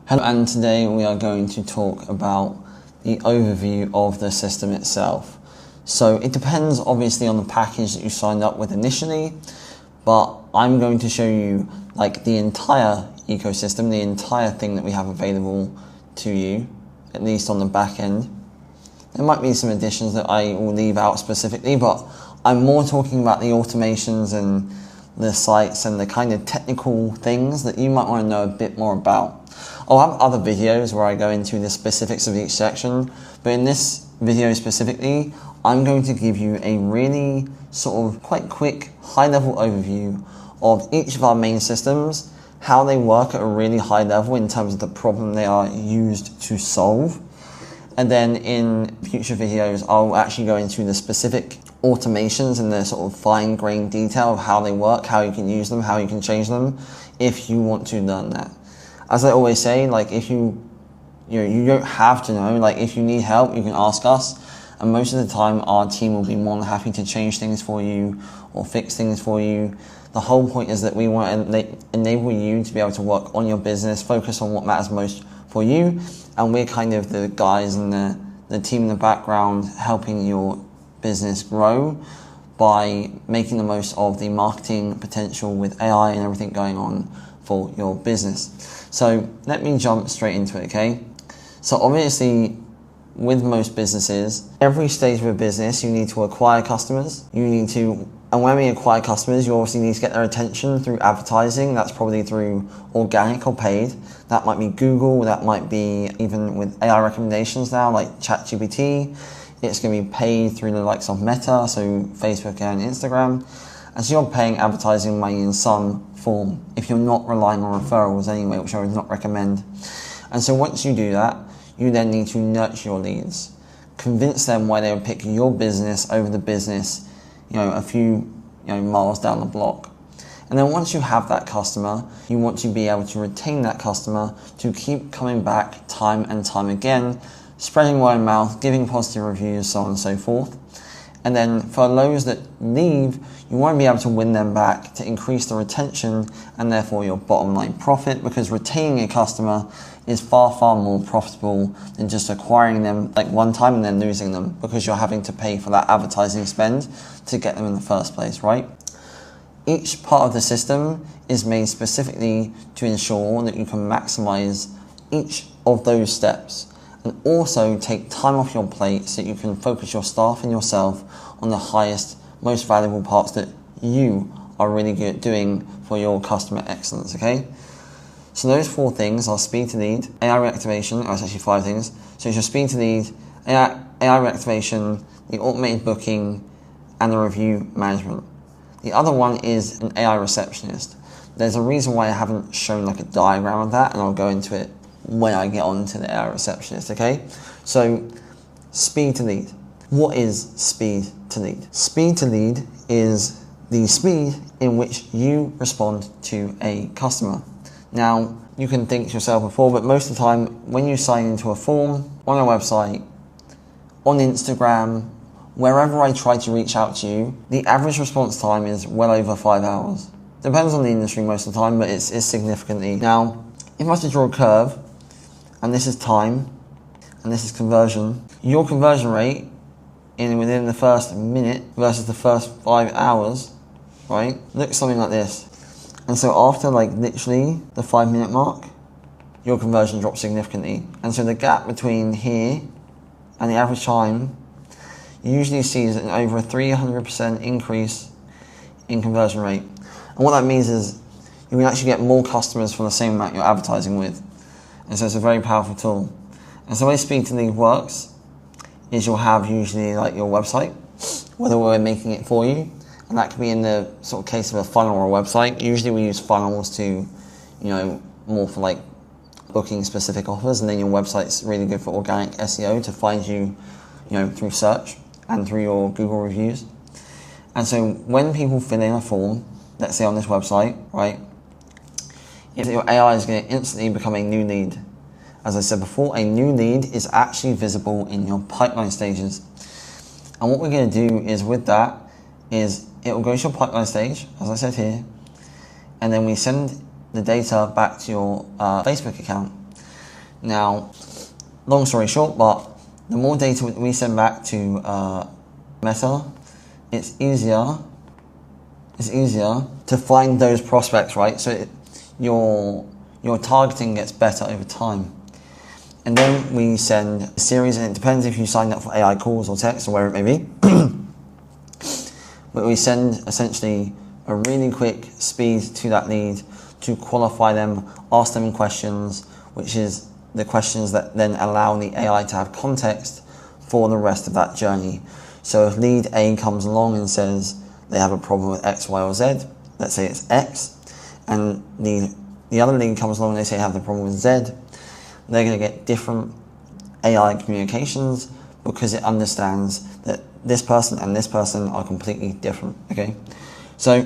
Hello, and today we are going to talk about the overview of the system itself. So it depends obviously on the package that you signed up with initially, but I'm going to show you like the entire ecosystem, the entire thing that we have available to you, at least on the back end. There might be some additions that I will leave out specifically, but I'm more talking about the automations and the sites and the kind of technical things that you might want to know a bit more about. I'll have other videos where I go into the specifics of each section, but in this video specifically, I'm going to give you a really sort of quite quick, high-level overview of each of our main systems, how they work at a really high level in terms of the problem they are used to solve. And then in future videos, I'll actually go into the specific automations and the sort of fine-grained detail of how they work, how you can use them, how you can change them, if you want to learn that. As I always say, like if you don't have to know, like if you need help, you can ask us. And most of the time, our team will be more than happy to change things for you or fix things for you. The whole point is that we want to enable you to be able to work on your business, focus on what matters most for you. And we're kind of the guys and the team in the background helping your business grow by making the most of the marketing potential with AI and everything going on for your business. So let me jump straight into it, okay? So obviously, with most businesses, every stage of a business, you need to acquire customers. And when we acquire customers, you obviously need to get their attention through advertising. That's probably through organic or paid. That might be Google, that might be even with AI recommendations now, like ChatGPT. It's going to be paid through the likes of Meta, so Facebook and Instagram. And so you're paying advertising money in some form, if you're not relying on referrals anyway, which I would not recommend. And so once you do that, you then need to nurture your leads. Convince them why they would pick your business over the business, a few miles down the block. And then once you have that customer, you want to be able to retain that customer to keep coming back time and time again, spreading word of mouth, giving positive reviews, so on and so forth. And then for those that leave, you want to be able to win them back to increase the retention and therefore your bottom line profit, because retaining a customer is far, far more profitable than just acquiring them like one time and then losing them, because you're having to pay for that advertising spend to get them in the first place, right? Each part of the system is made specifically to ensure that you can maximize each of those steps and also take time off your plate so that you can focus your staff and yourself on the highest, most valuable parts that you are really good at doing for your customer excellence, okay? So those 4 things are speed to lead, AI reactivation, it's actually 5 things. So it's your speed to lead, AI reactivation, the automated booking, and the review management. The other one is an AI receptionist. There's a reason why I haven't shown like a diagram of that, and I'll go into it when I get on to the AI receptionist, okay? So, speed to lead. What is speed to lead? Speed to lead is the speed in which you respond to a customer. Now, you can think to yourself before, but most of the time, when you sign into a form, on a website, on Instagram, wherever I try to reach out to you, the average response time is well over 5 hours. Depends on the industry most of the time, but it's significantly. Now, if I was to draw a curve, and this is time, and this is conversion, your conversion rate within the first minute versus the first 5 hours, right, looks something like this. And so after like literally the 5-minute mark, your conversion drops significantly. And so the gap between here and the average time you usually see is an over a 300% increase in conversion rate. And what that means is you can actually get more customers from the same amount you're advertising with. And so it's a very powerful tool. And so the way speed to lead works is you'll have usually like your website, whether we're making it for you, and that could be in the sort of case of a funnel or a website. Usually we use funnels to, more for like booking specific offers, and then your website's really good for organic SEO to find you, through search and through your Google reviews. And so when people fill in a form, let's say on this website, right, your AI is going to instantly become a new lead. As I said before, a new lead is actually visible in your pipeline stages. And what we're going to do is with that is it will go to your pipeline stage, as I said here, and then we send the data back to your Facebook account. Now, long story short, but the more data we send back to Meta, it's easier to find those prospects, right? So your targeting gets better over time. And then we send a series, and it depends if you signed up for AI calls or text or wherever it may be. But we send essentially a really quick speed to that lead to qualify them, ask them questions, which is the questions that then allow the AI to have context for the rest of that journey. So if lead A comes along and says they have a problem with X, Y, or Z, let's say it's X, and the other lead comes along and they say they have the problem with Z, they're going to get different AI communications because it understands that this person and this person are completely different, okay? So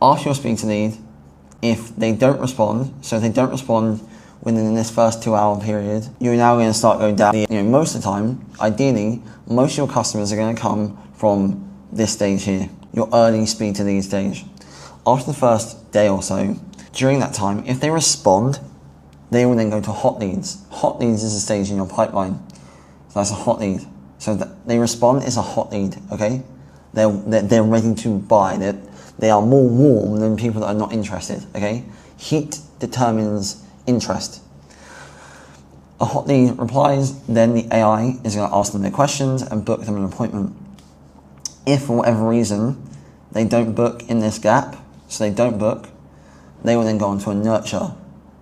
after your speak to lead, if they don't respond, so if they don't respond within this first 2 hour period, you're now going to start going down. Most of the time, ideally, most of your customers are going to come from this stage here, your early speak to lead stage. After the first day or so, during that time, if they respond, they will then go to hot leads. Hot leads is a stage in your pipeline. So that's a hot lead. So they respond is a hot lead, okay? They're ready to buy. They are more warm than people that are not interested, okay? Heat determines interest. A hot lead replies, then the AI is going to ask them their questions and book them an appointment. If for whatever reason they don't book in this gap, so they don't book, they will then go on to a nurture.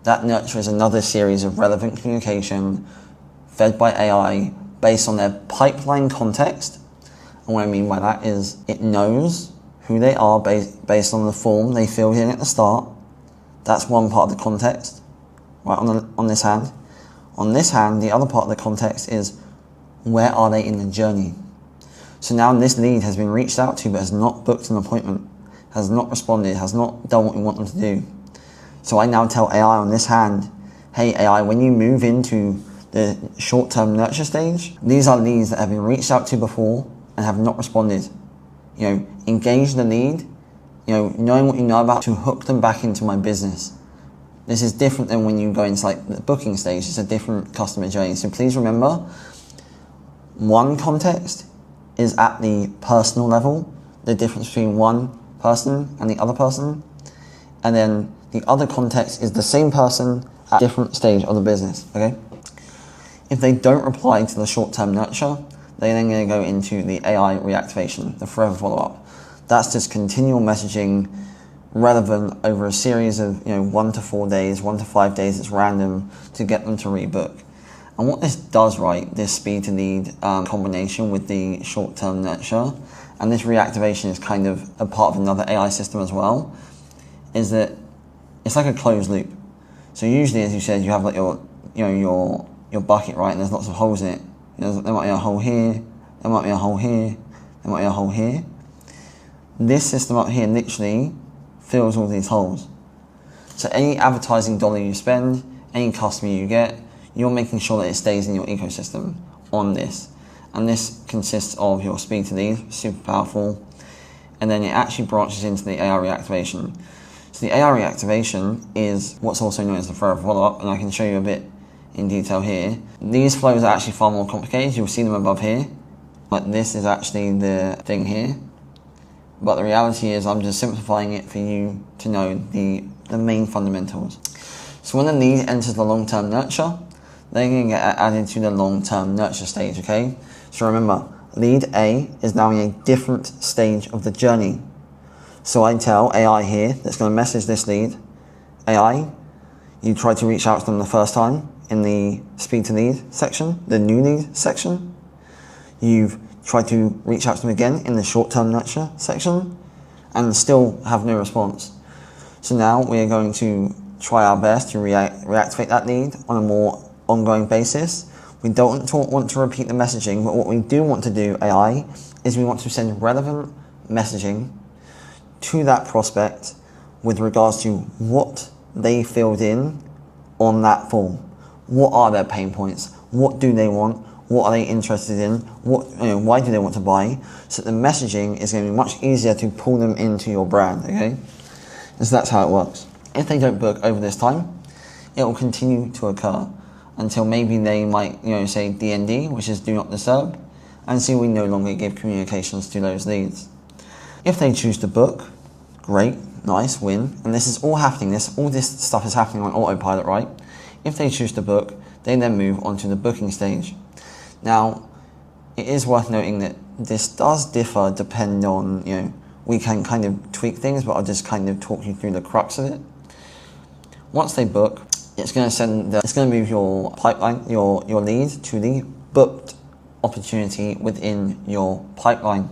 That nurture is another series of relevant communication fed by AI based on their pipeline context. And what I mean by that is it knows who they are based on the form they filled in at the start. That's one part of the context, right, on this hand. On this hand, the other part of the context is where are they in the journey. So now this lead has been reached out to but has not booked an appointment, has not responded, has not done what we want them to do. So I now tell AI on this hand, hey AI, when you move into the short-term nurture stage, these are leads that have been reached out to before and have not responded. Engage the lead, knowing what you know about to hook them back into my business. This is different than when you go into like the booking stage. It's a different customer journey. So please remember, one context is at the personal level, the difference between one person and the other person. And then the other context is the same person at a different stage of the business, okay? If they don't reply to the short-term nurture, they're then going to go into the AI reactivation, the forever follow-up. That's just continual messaging, relevant over a series of 1 to 4 days, 1 to 5 days. It's random to get them to rebook. And what this does, right, this speed to lead combination with the short-term nurture, and this reactivation is kind of a part of another AI system as well, is that it's like a closed loop. So usually, as you said, you have like your bucket, right, and there's lots of holes in it. There might be a hole here, there might be a hole here, there might be a hole here. This system up here literally fills all these holes. So any advertising dollar you spend, any customer you get, you're making sure that it stays in your ecosystem on this. And this consists of your speed to lead, super powerful, and then it actually branches into the AI reactivation. So the AI reactivation is what's also known as the forever follow-up, and I can show you a bit in detail here. These flows are actually far more complicated. You'll see them above here, but this is actually the thing here. But the reality is I'm just simplifying it for you to know the main fundamentals. So when the lead enters the long-term nurture, they're going to get added to the long-term nurture stage, okay? So remember, lead A is now in a different stage of the journey. So I tell AI here that's going to message this lead, AI, you tried to reach out to them the first time in the speed to lead section, the new lead section. You've tried to reach out to them again in the short-term nurture section and still have no response. So now we're going to try our best to reactivate that lead on a more ongoing basis. We don't want to repeat the messaging, but what we do want to do, AI, is we want to send relevant messaging to that prospect with regards to what they filled in on that form. What are their pain points? What do they want? What are they interested in? Why do they want to buy? So the messaging is going to be much easier to pull them into your brand, okay? And so that's how it works. If they don't book over this time, it will continue to occur until maybe they might, say DND, which is do not disturb, and so we no longer give communications to those leads. If they choose to book, great, nice, win, and this is all happening, all this stuff is happening on autopilot, right? If they choose to book, they then move on to the booking stage. Now, it is worth noting that this does differ depending on, we can kind of tweak things, but I'll just kind of talk you through the crux of it. Once they book, it's going to move your pipeline, your lead to the booked opportunity within your pipeline.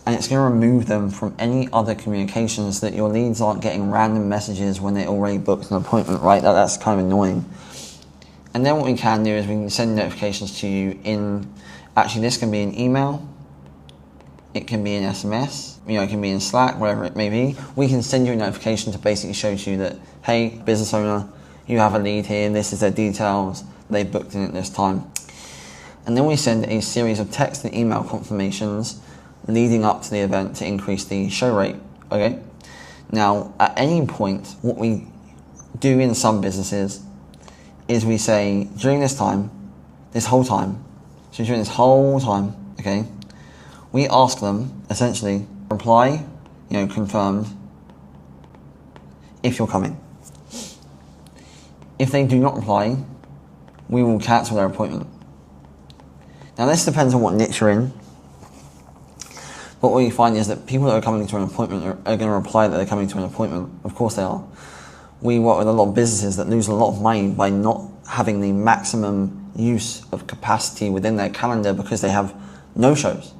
And it's going to remove them from any other communications so that your leads aren't getting random messages when they already booked an appointment, right? That's kind of annoying. And then what we can do is we can send notifications to you actually this can be an email, it can be an SMS, it can be in Slack, whatever it may be. We can send you a notification to basically show to you that, hey, business owner, you have a lead here, this is their details, they booked in at this time. And then we send a series of text and email confirmations leading up to the event to increase the show rate, okay? Now, at any point, what we do in some businesses is we say, during this whole time, okay, we ask them, essentially, reply, confirmed, if you're coming. If they do not reply, we will cancel their appointment. Now this depends on what niche you're in, but what we find is that people that are coming to an appointment are going to reply that they're coming to an appointment. Of course they are. We work with a lot of businesses that lose a lot of money by not having the maximum use of capacity within their calendar because they have no-shows.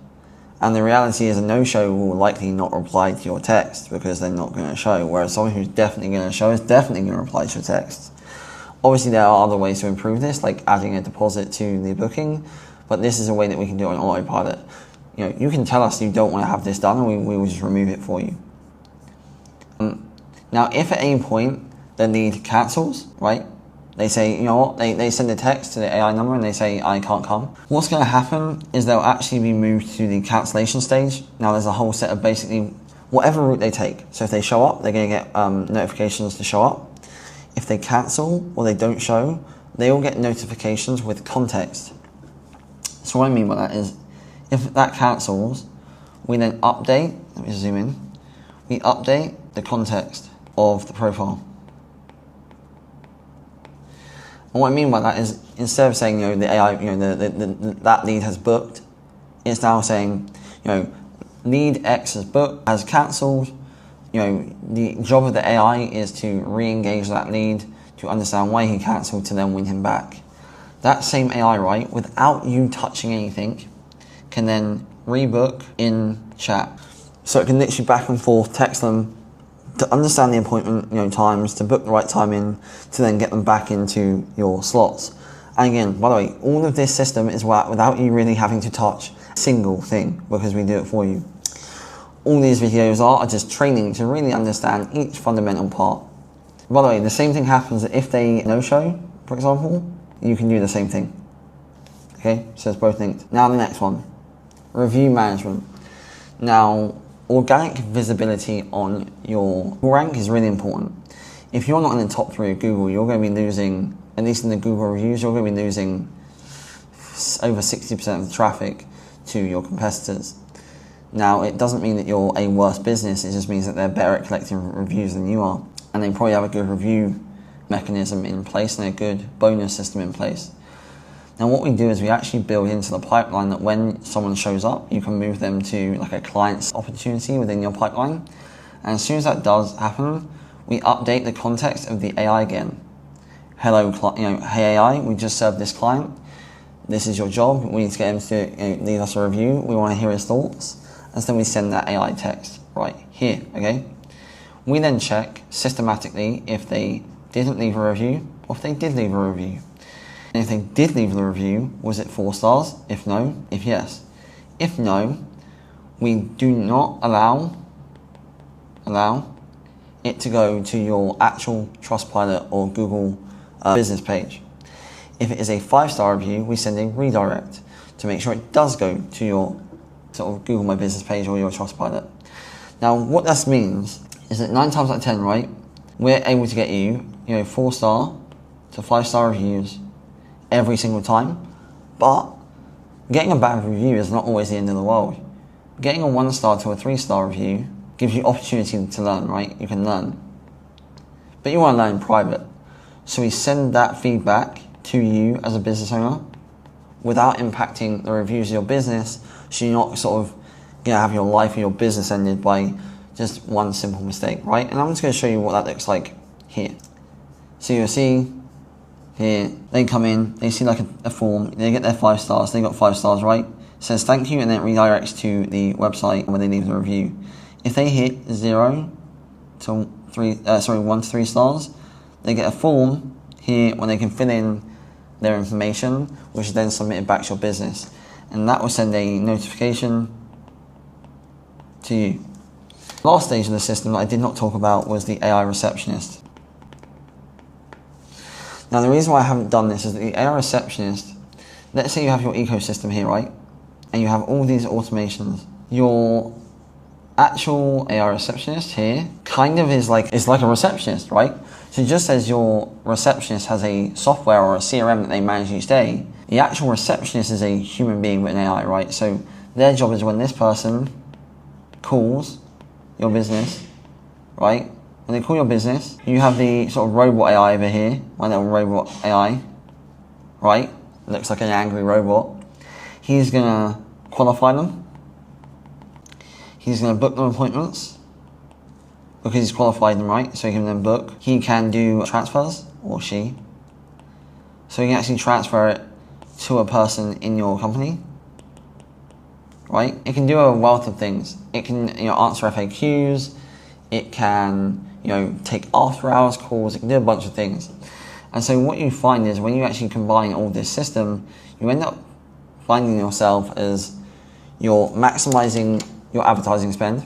And the reality is a no-show will likely not reply to your text because they're not going to show, whereas someone who's definitely going to show is definitely going to reply to your text. Obviously there are other ways to improve this, like adding a deposit to the booking, but this is a way that we can do it on autopilot. You can tell us you don't want to have this done and we will just remove it for you. Now if at any point the lead cancels, right? They say, they send a text to the AI number and they say, I can't come. What's going to happen is they'll actually be moved to the cancellation stage. Now there's a whole set of basically whatever route they take. So if they show up, they're going to get notifications to show up. If they cancel or they don't show, they all get notifications with context. So what I mean by that is, if that cancels, we then update, let me zoom in, we update the context of the profile. And what I mean by that is, instead of saying, the AI, that lead has booked, it's now saying, lead X has booked, has cancelled. The job of the AI is to re-engage that lead, to understand why he cancelled, to then win him back. That same AI, right, without you touching anything, can then rebook in chat. So it can literally back and forth text them to understand the appointment, times, to book the right time in, to then get them back into your slots. And again, by the way, all of this system is without you really having to touch a single thing because we do it for you. All these videos are just training to really understand each fundamental part. By the way, the same thing happens if they no-show, for example, you can do the same thing. Okay, so it's both linked. Now the next one, review management. Now, organic visibility on your rank is really important. If you're not in the top 3 of Google, you're going to be losing, at least in the Google reviews, you're going to be losing over 60% of the traffic to your competitors. Now, it doesn't mean that you're a worse business, it just means that they're better at collecting reviews than you are. And they probably have a good review mechanism in place and a good bonus system in place. Now what we do is we actually build into the pipeline that when someone shows up, you can move them to like a client's opportunity within your pipeline. And as soon as that does happen, we update the context of the AI again. Hello, hey AI, we just served this client. This is your job. We need to get him to leave us a review. We want to hear his thoughts. And then we send that AI text right here, okay? We then check systematically if they didn't leave a review or if they did leave a review. And if they did leave the review, was it 4 stars? If no, if yes. If no, we do not allow it to go to your actual Trustpilot or Google business page. If it is a 5-star review, we send a redirect to make sure it does go to your sort of Google My Business page or your Trustpilot. Now, what this means is that 9 times out of 10, right, we're able to get you, 4-star to 5-star reviews every single time. But getting a bad review is not always the end of the world. Getting a 1-star to a 3-star review gives you opportunity to learn, right? You can learn. But you want to learn in private. So we send that feedback to you as a business owner without impacting the reviews of your business, so you're not sort of going to have your life or your business ended by just one simple mistake, right? And I'm just going to show you what that looks like here. So you'll see here, they come in, they see like a form, they get their 5 stars, they got 5 stars, right? It says thank you, and then it redirects to the website where they leave the review. If they hit 1 to 3 stars, they get a form here where they can fill in their information, which is then submitted back to your business, and that will send a notification to you. Last stage of the system that I did not talk about was the AI receptionist. Now the reason why I haven't done this is that the AI receptionist, let's say you have your ecosystem here, right? And you have all these automations. Your actual AI receptionist here kind of is like a receptionist, right? So just as your receptionist has a software or a CRM that they manage each day, the actual receptionist is a human being with an AI, right? So their job is when this person calls your business, right? When they call your business, you have the sort of robot AI over here, my little robot AI, right? Looks like an angry robot. He's gonna qualify them. He's going to book them appointments because he's qualified them, right? So he can then book. He can do transfers, or she. So he can actually transfer it to a person in your company, right? It can do a wealth of things. It can answer FAQs. It can take after hours calls. It can do a bunch of things. And so what you find is when you actually combine all this system, you end up finding yourself as you're maximizing your advertising spend,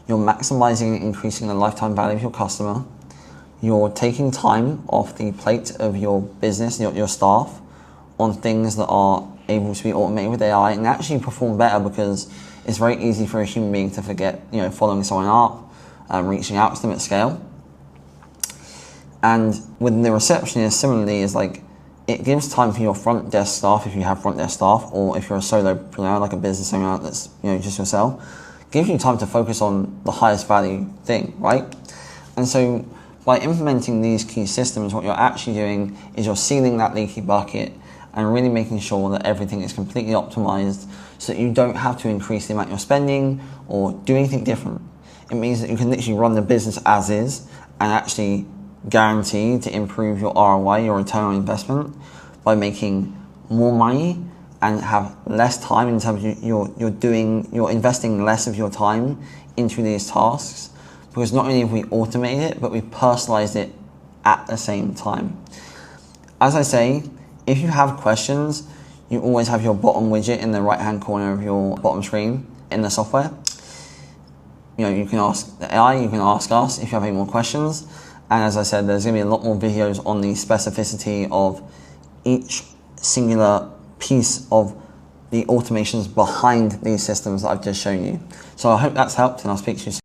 you're maximizing and increasing the lifetime value of your customer, you're taking time off the plate of your business, your staff, on things that are able to be automated with AI and actually perform better, because it's very easy for a human being to forget, following someone up, reaching out to them at scale. And with the receptionist, similarly, is like, it gives time for your front desk staff, if you have front desk staff, or if you're a solopreneur, like a business owner that's just yourself, gives you time to focus on the highest value thing, right? And so by implementing these key systems, what you're actually doing is you're sealing that leaky bucket and really making sure that everything is completely optimized, so that you don't have to increase the amount you're spending or do anything different. It means that you can literally run the business as is and actually guaranteed to improve your ROI, your return on investment, by making more money and have less time in terms of you're investing less of your time into these tasks, because not only have we automated it, but we personalized it at the same time. As I say, if you have questions, you always have your bottom widget in the right hand corner of your bottom screen in the software. You can ask the AI, you can ask us if you have any more questions. And as I said, there's going to be a lot more videos on the specificity of each singular piece of the automations behind these systems that I've just shown you. So I hope that's helped, and I'll speak to you soon.